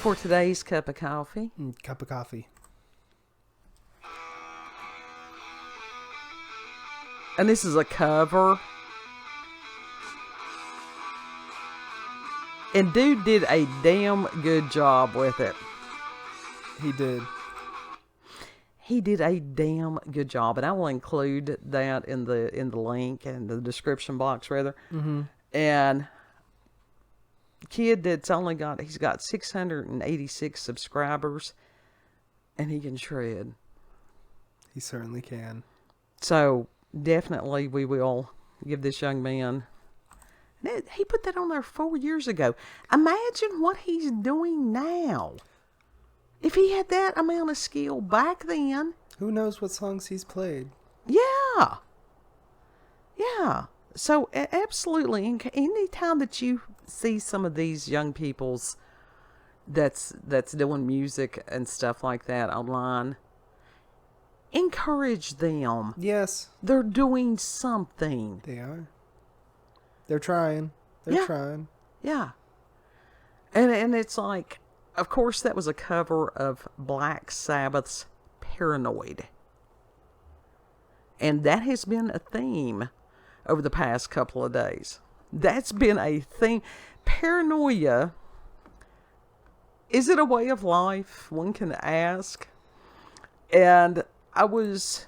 for today's cup of coffee. Cup of coffee. And this is a cover. And dude did a damn good job with it. He did. He did a damn good job, and I will include that in the link and the description box, rather. Mm-hmm. And kid he's got 686 subscribers, and he can shred. He certainly can. So definitely, we will give this young man. He put that on there 4 years ago. Imagine what he's doing now. If he had that amount of skill back then. Who knows what songs he's played? Yeah. Yeah. So, absolutely. Anytime that you see some of these young people's that's doing music and stuff like that online, encourage them. Yes. They're doing something. They are. They're trying. They're trying. Yeah. And it's like, of course, that was a cover of Black Sabbath's Paranoid. And that has been a theme over the past couple of days. That's been a theme. Paranoia, is it a way of life? One can ask. And I was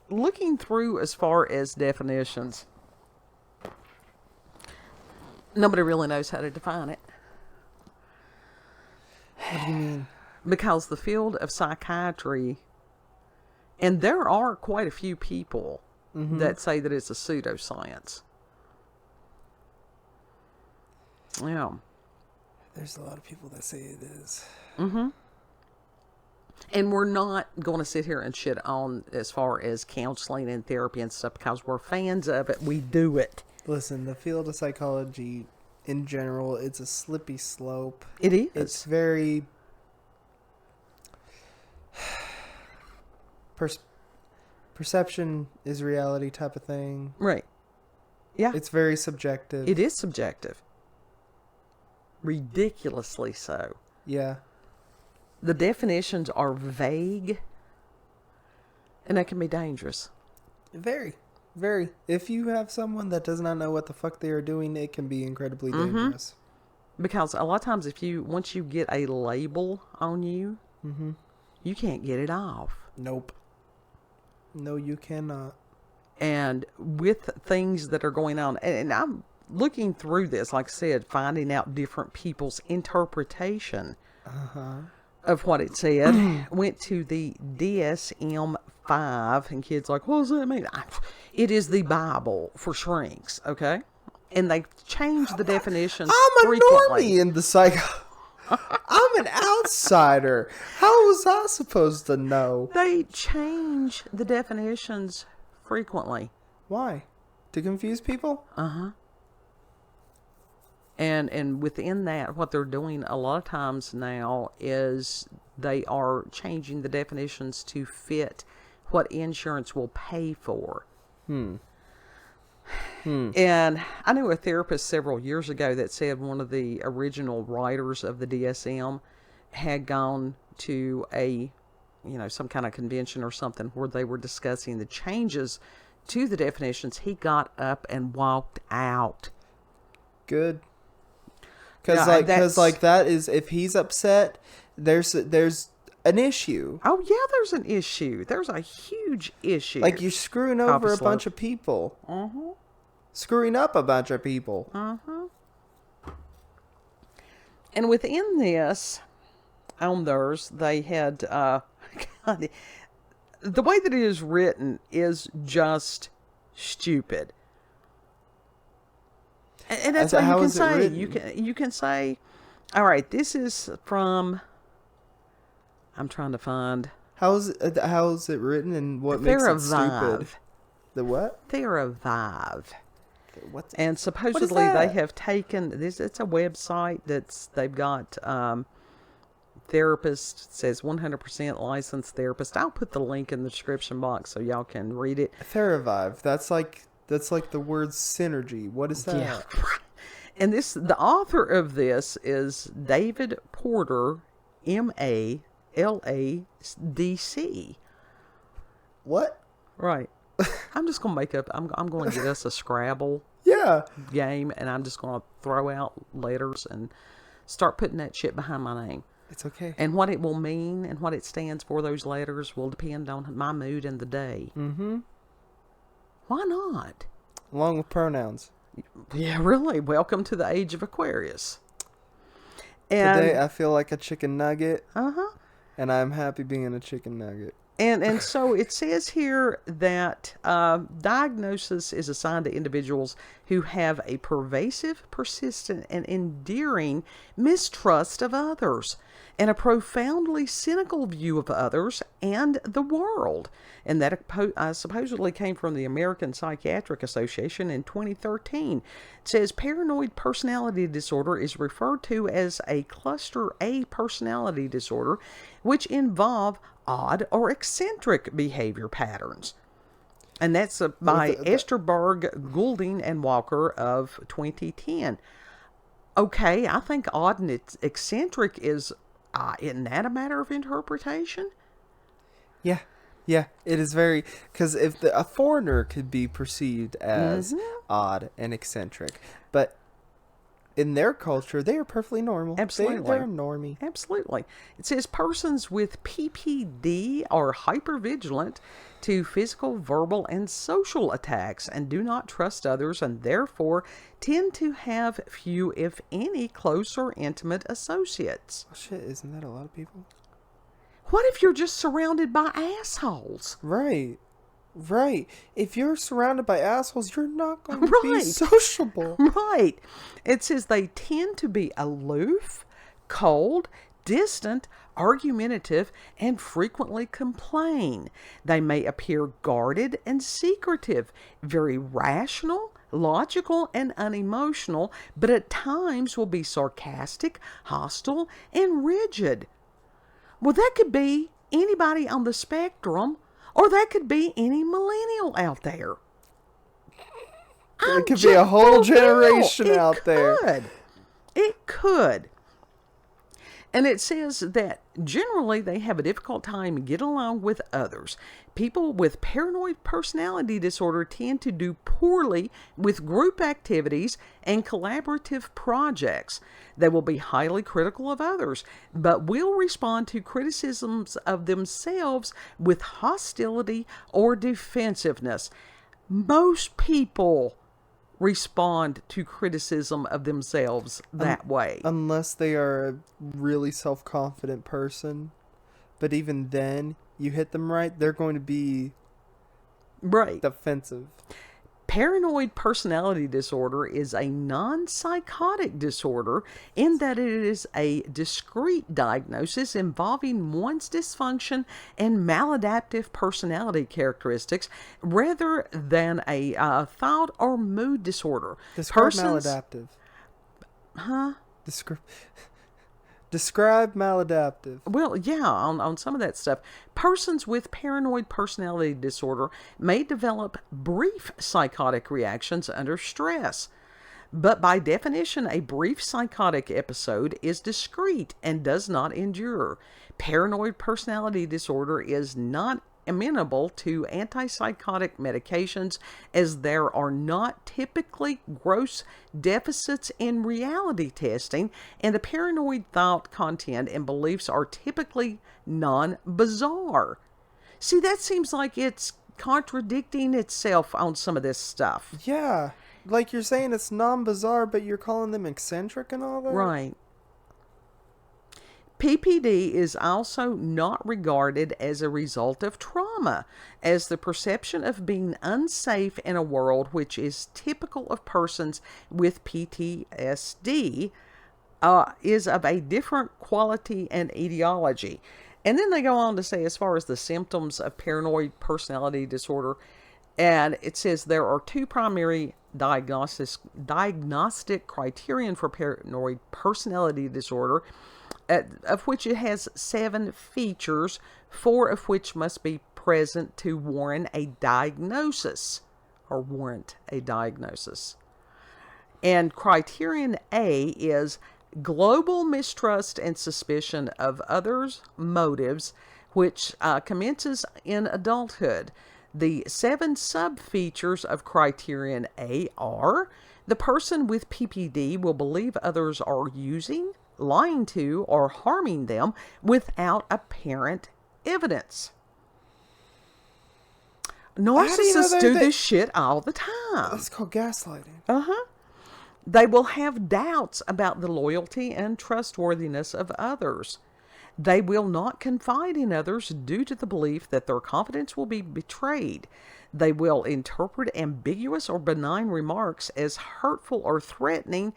looking through as far as definitions. Nobody really knows how to define it. What do you mean? Because the field of psychiatry, and there are quite a few people that say that it's a pseudoscience. Yeah. There's a lot of people that say it is. Mm-hmm. And we're not going to sit here and shit on as far as counseling and therapy and stuff because we're fans of it. We do it. Listen, the field of psychology in general, it's a slippy slope. It is. It's very perception is reality type of thing. Right. Yeah. It's very subjective. It is subjective. Ridiculously so. Yeah. The definitions are vague, and that can be dangerous. Very. Very. If you have someone that does not know what the fuck they are doing, it can be incredibly dangerous. Because a lot of times once you get a label on you, you can't get it off. Nope. No, you cannot. And with things that are going on, and I'm looking through this, like I said, finding out different people's interpretation of what it said. Went to the DSM-5, and kids like, what does that mean? It is the Bible for shrinks, okay? And they've changed the definitions frequently. Normie in the psycho. I'm an outsider. How was I supposed to know? They change the definitions frequently. Why? To confuse people? Uh-huh. And within that, what they're doing a lot of times now is they are changing the definitions to fit what insurance will pay for. And I knew a therapist several years ago that said one of the original writers of the DSM had gone to some kind of convention or something where they were discussing the changes to the definitions. He got up and walked out. Good. Because that is, if he's upset, there's an issue. Oh yeah, there's an issue. There's a huge issue. Like you're screwing over a bunch of people. Screwing up a bunch of people. And within this, on theirs, they had the way that it is written is just stupid. And that's what you can say. You can say, all right, this is from. I'm trying to find. How is it written, and what makes it stupid? The what? Theravive. What's and supposedly they have taken this. It's a website they've got. Therapist says 100% licensed therapist. I'll put the link in the description box so y'all can read it. Theravive. That's like the word synergy. What is that? Yeah. And the author of this is David Porter, MALADC. What? Right. I'm just going to make up, I'm going to get us a Scrabble Yeah. game, and I'm just going to throw out letters and start putting that shit behind my name. It's okay. And what it will mean and what it stands for, those letters, will depend on my mood and the day. Mm-hmm. Why not? Along with pronouns. Yeah, really. Welcome to the age of Aquarius. And, Today I feel like a chicken nugget. Uh-huh. And I'm happy being a chicken nugget. And so it says here that diagnosis is assigned to individuals who have a pervasive, persistent, and endearing mistrust of others and a profoundly cynical view of others and the world. And that supposedly came from the American Psychiatric Association in 2013. It says paranoid personality disorder is referred to as a cluster A personality disorder, which involve odd or eccentric behavior patterns. And that's by Esterberg, Goulding, and Walker of 2010. Okay, I think odd and eccentric isn't that a matter of interpretation? Yeah. Yeah, it is very... Because if a foreigner could be perceived as odd and eccentric, but in their culture, they are perfectly normal. Absolutely. They're normie. Absolutely. It says persons with PPD are hypervigilant to physical, verbal, and social attacks and do not trust others and therefore tend to have few, if any, close or intimate associates. Oh, shit, isn't that a lot of people? What if you're just surrounded by assholes? Right. If you're surrounded by assholes, you're not going to be sociable. Right. It says they tend to be aloof, cold, distant, argumentative, and frequently complain. They may appear guarded and secretive, very rational, logical, and unemotional, but at times will be sarcastic, hostile, and rigid. Well, that could be anybody on the spectrum, or that could be any millennial out there. It could be a whole generation out there. It could. And it says that generally they have a difficult time getting along with others. People with paranoid personality disorder tend to do poorly with group activities and collaborative projects. They will be highly critical of others, but will respond to criticisms of themselves with hostility or defensiveness. Most people respond to criticism of themselves that way. Unless they are a really self-confident person. But even then, you hit them right, they're going to be defensive. Paranoid personality disorder is a non-psychotic disorder in that it is a discrete diagnosis involving one's dysfunction and maladaptive personality characteristics rather than a thought or mood disorder. Describe maladaptive. Huh? Describe maladaptive. Well, yeah, on some of that stuff. Persons with paranoid personality disorder may develop brief psychotic reactions under stress. But by definition, a brief psychotic episode is discrete and does not endure. Paranoid personality disorder is not amenable to antipsychotic medications as there are not typically gross deficits in reality testing, and the paranoid thought content and beliefs are typically non-bizarre. See, that seems like it's contradicting itself on some of this stuff. Yeah, like you're saying it's non-bizarre, but you're calling them eccentric and all that? Right. PPD is also not regarded as a result of trauma, as the perception of being unsafe in a world which is typical of persons with PTSD is of a different quality and etiology. And then they go on to say, as far as the symptoms of paranoid personality disorder, and it says there are two primary diagnostic criterion for paranoid personality disorder, of which it has 7 features, 4 of which must be present to warrant a diagnosis. And criterion A is global mistrust and suspicion of others' motives, which commences in adulthood. The 7 sub-features of criterion A are: the person with PPD will believe others are using, lying to, or harming them without apparent evidence. Narcissists do this shit all the time. That's called gaslighting. Uh-huh. They will have doubts about the loyalty and trustworthiness of others. They will not confide in others due to the belief that their confidence will be betrayed. They will interpret ambiguous or benign remarks as hurtful or threatening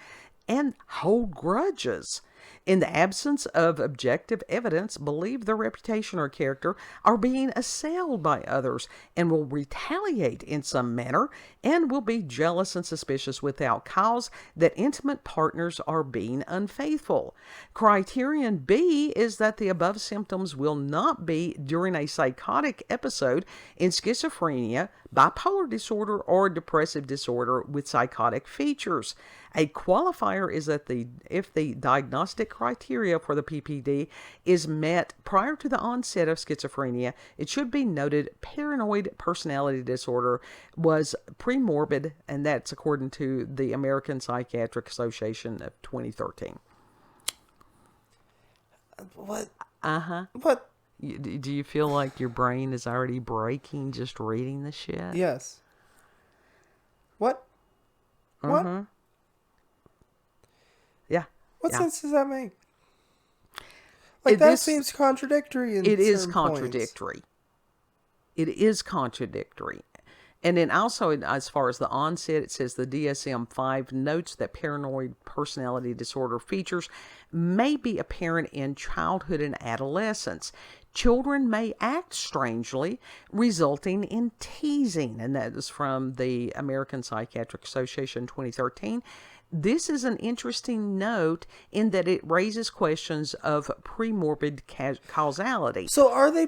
and hold grudges. In the absence of objective evidence, believe their reputation or character are being assailed by others and will retaliate in some manner, and will be jealous and suspicious without cause that intimate partners are being unfaithful. Criterion B is that the above symptoms will not be during a psychotic episode in schizophrenia, bipolar disorder, or depressive disorder with psychotic features. A qualifier is that if the diagnostic criteria for the PPD is met prior to the onset of schizophrenia, it should be noted paranoid personality disorder was premorbid, and that's according to the American Psychiatric Association of 2013. What? Uh-huh. What? Do you feel like your brain is already breaking just reading the shit? Yes. What? What? Mm-hmm. Yeah. What yeah. sense does that make? Like, that is, seems contradictory in It is certain contradictory. points. It is contradictory. And then also, as far as the onset, it says the DSM-5 notes that paranoid personality disorder features may be apparent in childhood and adolescence. Children may act strangely, resulting in teasing. And that is from the American Psychiatric Association 2013. This is an interesting note in that it raises questions of premorbid causality. So are they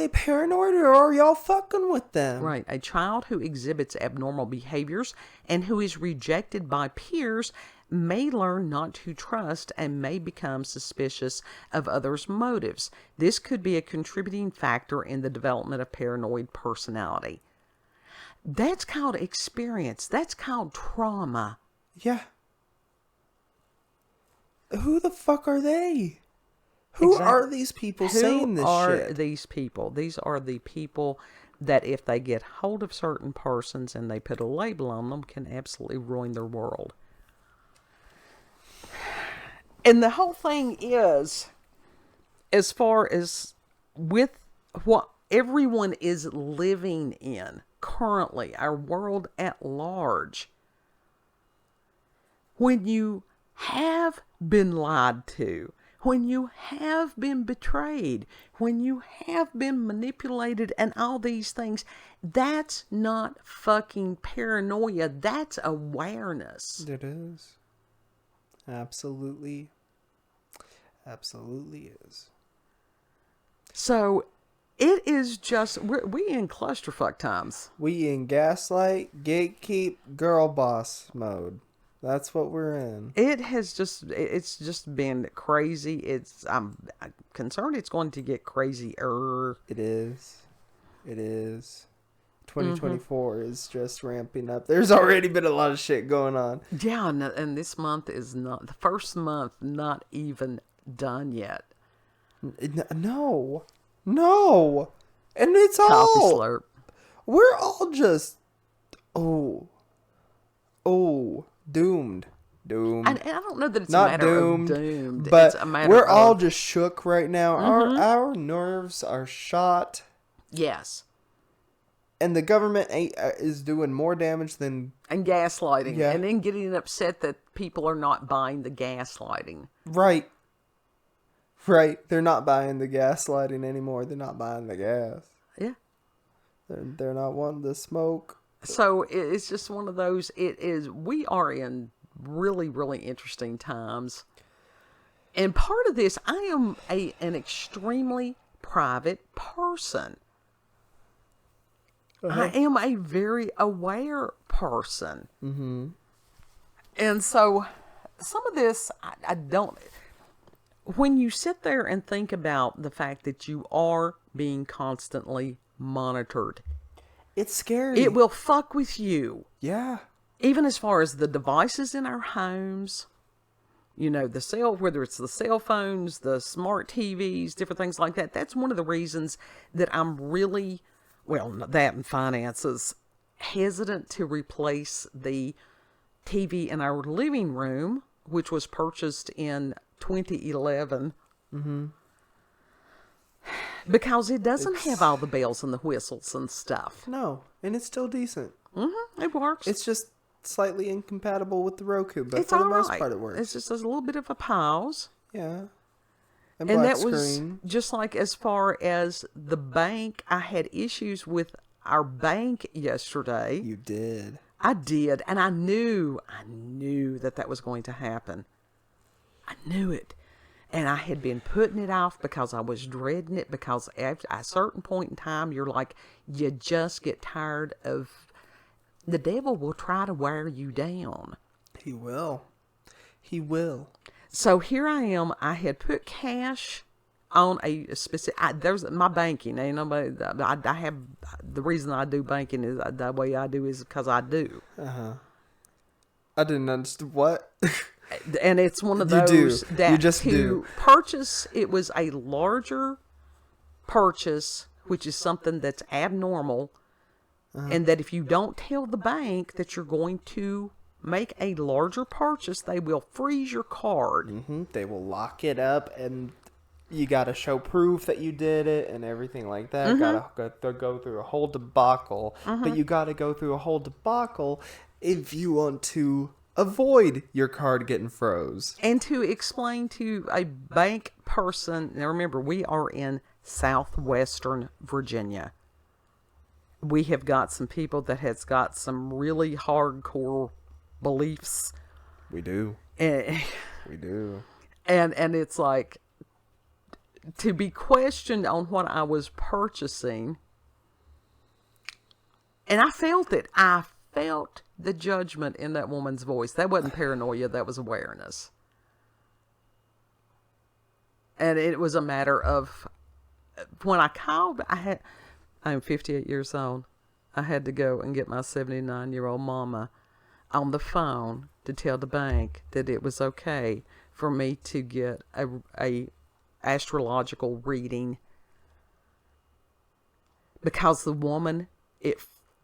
paranoid, or are y'all fucking with them? Right. A child who exhibits abnormal behaviors and who is rejected by peers may learn not to trust and may become suspicious of others' motives. This could be a contributing factor in the development of paranoid personality. That's called experience. That's called trauma. Yeah. Who the fuck are they? Who are these people saying this shit? Who are these people? These are the people that if they get hold of certain persons and they put a label on them, can absolutely ruin their world. And the whole thing is, as far as with what everyone is living in currently, our world at large, when you have been lied to, when you have been betrayed, when you have been manipulated and all these things, that's not fucking paranoia. That's awareness. It is. Absolutely. Absolutely is. So it is just, we in clusterfuck times. We in gaslight, gatekeep, girl boss mode. That's what we're in. It's just been crazy. I'm concerned it's going to get crazier. It is. 2024 is just ramping up. There's already been a lot of shit going on. Yeah, and this month is not, the first month not even done yet. No. And it's Coffee all... slurp. We're all just... doomed. And I don't know that it's Not a matter doomed, of doomed. but it's a matter we're of, all just shook right now. Our nerves are shot. Yes. And the government is doing more damage than... And gaslighting. Yeah. And then getting upset that people are not buying the gaslighting. Right. They're not buying the gaslighting anymore. They're not buying the gas. Yeah. They're not wanting the smoke. So it's just one of those, we are in really, really interesting times. And part of this, I am an extremely private person. I am a very aware person. Mm-hmm. And so some of this, I don't. When you sit there and think about the fact that you are being constantly monitored, It's scary. it will fuck with you. Yeah. Even as far as the devices in our homes, whether it's the cell phones, the smart TVs, different things like that. That's one of the reasons that I'm really, that and finances, hesitant to replace the TV in our living room, which was purchased in 2011. Mm-hmm. Because it doesn't have all the bells and the whistles and stuff. No, and it's still decent. Mm-hmm. It works. It's just slightly incompatible with the Roku, but It's for the all most right. part it works. It's just a little bit of a pause. Yeah. And black that was screen. just like as far as the bank. I had issues with our bank yesterday. You did. I did, and I knew that was going to happen. I knew it. And I had been putting it off because I was dreading it, because at a certain point in time, you're like, you just get tired of, the devil will try to wear you down. He will. He will. So here I am. I had put cash on a specific, there's my banking. Ain't nobody, I have, the reason I do banking is the way I do is because I do. Uh-huh. I didn't understand what. And it's one of You do. those that You just to do. purchase, it was a larger purchase, which is something that's abnormal. And that if you don't tell the bank that you're going to make a larger purchase, they will freeze your card. Mm-hmm. They will lock it up, and you got to show proof that you did it and everything like that. Mm-hmm. Got to go through a whole debacle. But you got to go through a whole debacle if you want to avoid your card getting froze. And to explain to a bank person, now remember, we are in southwestern Virginia. We have got some people that has got some really hardcore beliefs. We do. And, We do. and it's like, to be questioned on what I was purchasing, and I felt it. I felt the judgment in that woman's voice. That wasn't paranoia, that was awareness. And it was a matter of, when I called, I'm 58 years old. I had to go and get my 79-year-old mama on the phone to tell the bank that it was okay for me to get a astrological reading, because the woman, it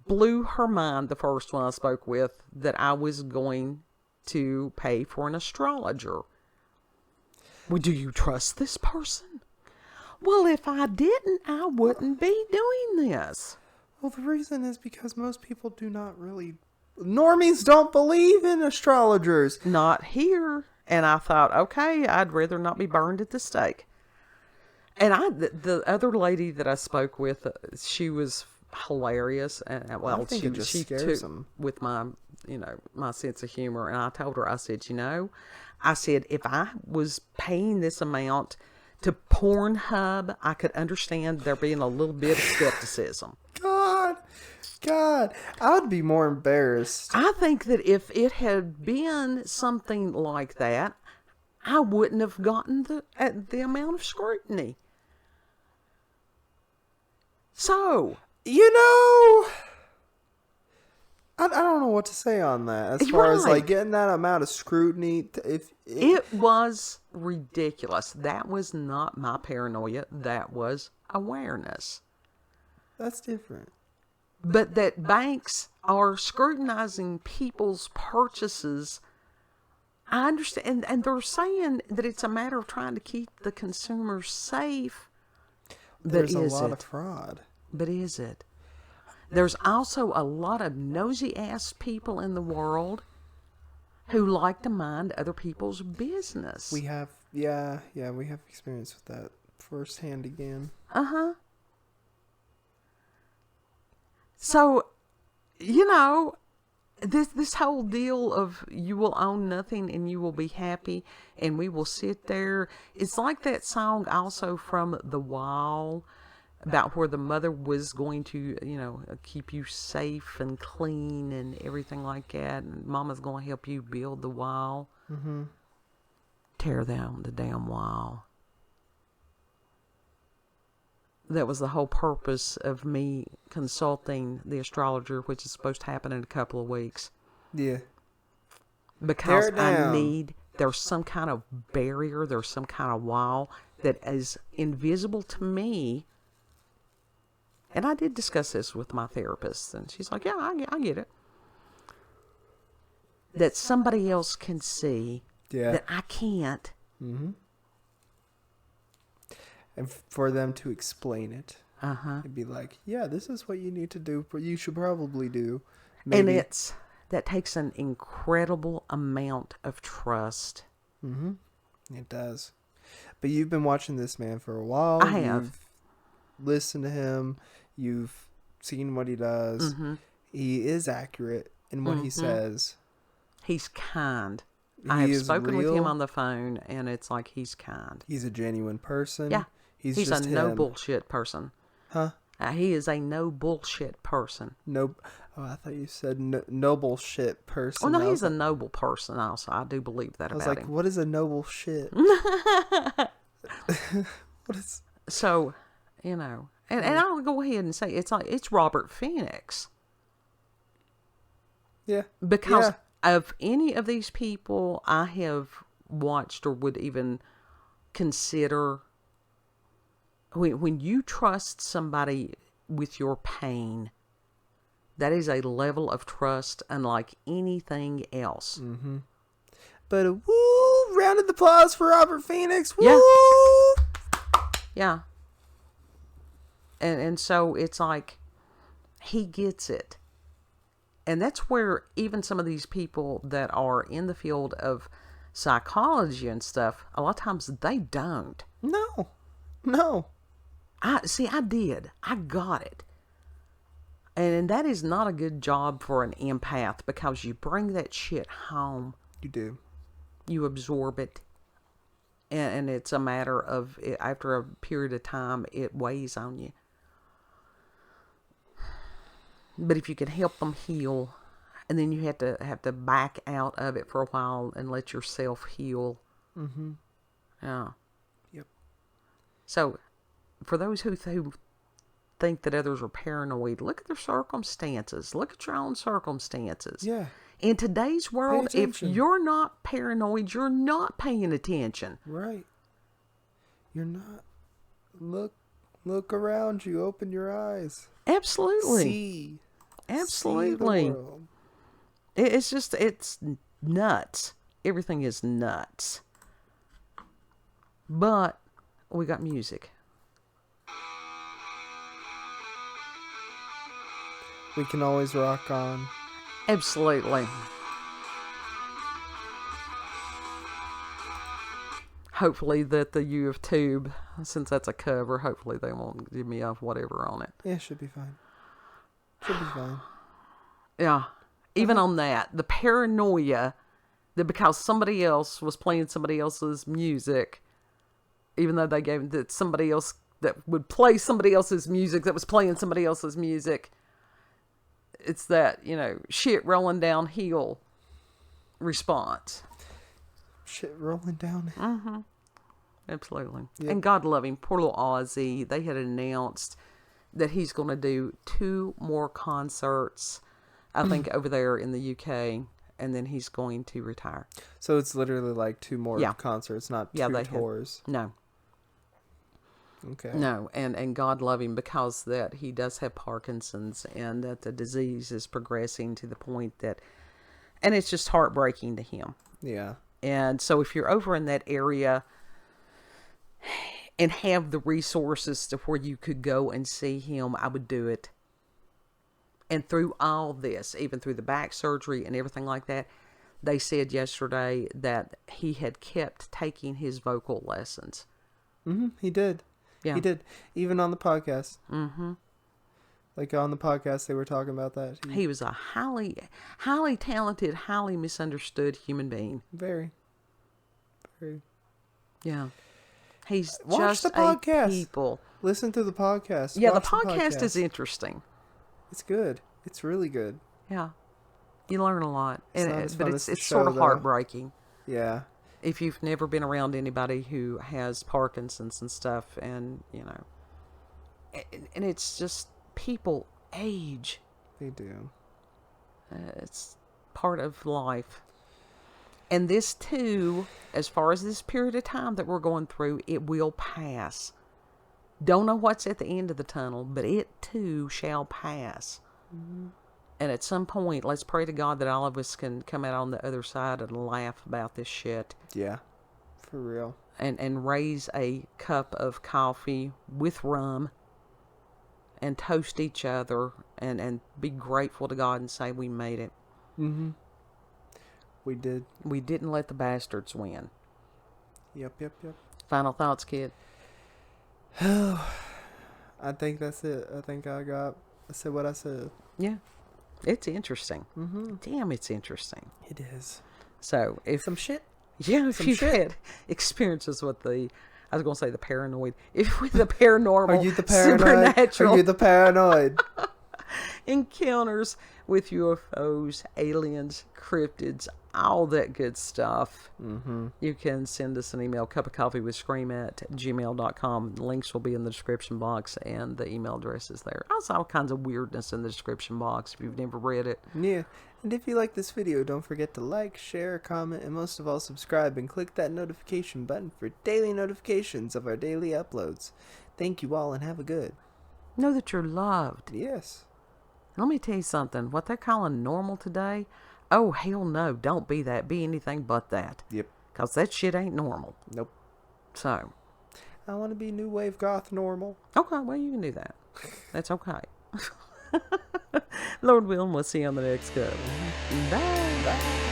blew her mind, the first one I spoke with, that I was going to pay for an astrologer. Well, do you trust this person? Well, if I didn't, I wouldn't be doing this. Well, the reason is because most people do not really... Normies don't believe in astrologers. Not here. And I thought, okay, I'd rather not be burned at the stake. And the other lady that I spoke with, she was hilarious, and I think it just she scares took them. with my my sense of humor. And I told her, I said, if I was paying this amount to Pornhub, I could understand there being a little bit of skepticism. God, I would be more embarrassed. I think that if it had been something like that, I wouldn't have gotten the amount of scrutiny. So, I don't know what to say on that. As far as like getting that amount of scrutiny, it was ridiculous. That was not my paranoia. That was awareness. That's different. But that banks are scrutinizing people's purchases, I understand. And they're saying that it's a matter of trying to keep the consumers safe. There's a lot of fraud. But is it? There's also a lot of nosy-ass people in the world who like to mind other people's business. We have, we have experience with that firsthand again. Uh-huh. So, this whole deal of you will own nothing and you will be happy and we will sit there. It's like that song also from The Wall about where the mother was going to, keep you safe and clean and everything like that, and mama's going to help you build the wall. Mm-hmm. Tear down the damn wall. That was the whole purpose of me consulting the astrologer, which is supposed to happen in a couple of weeks. Yeah. Because there's some kind of barrier, there's some kind of wall that is invisible to me. And I did discuss this with my therapist, and she's like, yeah, I get it. That somebody else can see that I can't. Mm-hmm. And for them to explain it. Uh-huh. And be like, yeah, this is what you need to do, but you should probably do. Maybe. And that takes an incredible amount of trust. Mm-hmm. It does. But you've been watching this man for a while. I have. You've listened to him. You've seen what he does. Mm-hmm. He is accurate in what he says. He's kind. I have spoken with him on the phone, and it's like he's kind. He's a genuine person. Yeah. He's a him. no bullshit person. Huh? He is a no bullshit person. No. Oh, I thought you said noble shit person. Oh, no, he's a noble person also. I do believe that about him. I was like, what is a noble shit? What is... So, and I'll go ahead and say it's Robert Phoenix. Yeah. Because of any of these people I have watched or would even consider, when you trust somebody with your pain, that is a level of trust unlike anything else. Mm-hmm. But a woo, round of applause for Robert Phoenix. Woo! Yeah. Yeah. And so it's like, he gets it. And that's where even some of these people that are in the field of psychology and stuff, a lot of times they don't. No. I did. I got it. And that is not a good job for an empath, because you bring that shit home. You do. You absorb it. And it's a matter of, after a period of time, it weighs on you. But if you can help them heal, and then you have to back out of it for a while and let yourself heal. Mm-hmm. Yeah. Yep. So, for those who think that others are paranoid, look at their circumstances. Look at your own circumstances. Yeah. In today's world, if you're not paranoid, you're not paying attention. Right. You're not. Look around you. Open your eyes. Absolutely. See. Absolutely. See the world. It's nuts. Everything is nuts. But we got music. We can always rock on. Absolutely. Hopefully that the U of Tube, since that's a cover, hopefully they won't give me a whatever on it. Yeah, should be fine. Should be fine. Yeah. Even on that, the paranoia that because somebody else was playing somebody else's music, even though they gave that somebody else that would play somebody else's music that was playing somebody else's music, it's that, shit rolling downhill response. Shit rolling down. Mm-hmm. Absolutely. Yep. And God love him, poor little Ozzy. They had announced that he's going to do 2 more concerts, I think, over there in the UK, and then he's going to retire. So it's literally like 2 more concerts, not 2 tours. No. Okay. No, and God love him, because that he does have Parkinson's, and that the disease is progressing to the point that, and it's just heartbreaking to him. Yeah. And so if you're over in that area and have the resources to where you could go and see him, I would do it. And through all this, even through the back surgery and everything like that, they said yesterday that he had kept taking his vocal lessons. Mm-hmm. He did. Yeah. He did. Even on the podcast. Mm-hmm. Like on the podcast, they were talking about that. He was a highly, highly talented, highly misunderstood human being. Very. Very. Yeah. He's Watch just the podcast. a people. Listen to the podcast. Yeah, the Watch podcast is interesting. It's good. It's really good. Yeah. You learn a lot. But it's show, sort of though. heartbreaking. Yeah. If you've never been around anybody who has Parkinson's and stuff, and, you know, and it's just people age. They do. It's part of life. And this too, as far as this period of time that we're going through, it will pass. Don't know what's at the end of the tunnel, but it too shall pass. Mm-hmm. And at some point, let's pray to God that all of us can come out on the other side and laugh about this shit. Yeah. For real. And raise a cup of coffee with rum and toast each other and be grateful to God and say we made it. Mm-hmm. We did. We didn't let the bastards win. Yep. Final thoughts, kid? I think that's it. I think I said what I said. Yeah. It's interesting. Mm-hmm. Damn, it's interesting. It is. So, if Some shit. Yeah, if Some you've shit. had experiences with the paranoid, if with the paranormal, Are you the paranoid? supernatural Are you the paranoid? encounters with UFOs, aliens, cryptids, all that good stuff, you can send us an email, cupofcoffeewithscream@gmail.com. Links will be in the description box, and the email address is there. Also, all kinds of weirdness in the description box if you've never read it. Yeah. And if you like this video, don't forget to like, share, comment, and most of all, subscribe and click that notification button for daily notifications of our daily uploads. Thank you all and have a good. Know that you're loved. Yes. Let me tell you something. What they're calling normal today, oh, hell no. Don't be that. Be anything but that. Yep. Because that shit ain't normal. Nope. So. I want to be new wave goth normal. Okay, well, you can do that. That's okay. Lord willing, we'll see you on the next cup. Bye. Bye.